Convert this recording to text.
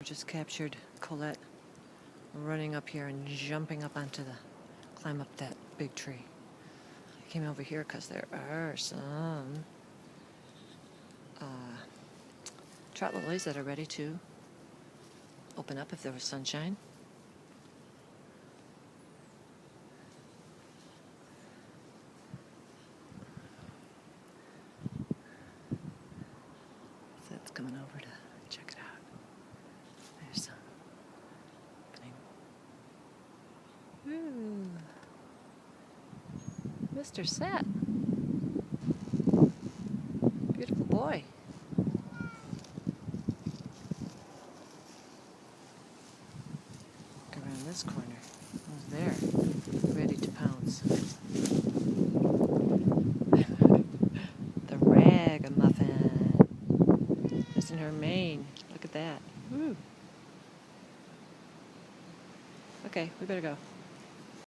just captured Colette running up here and jumping up onto climb up that big tree. I came over here because there are some trout lilies that are ready to open up if there was sunshine. So that's coming over to check it out. There's some. Ooh. Mr. Set. Beautiful boy. Look around this corner. Who's there? Ready to pounce. The ragamuffin. That's in her mane. Look at that. Woo. Okay, we better go.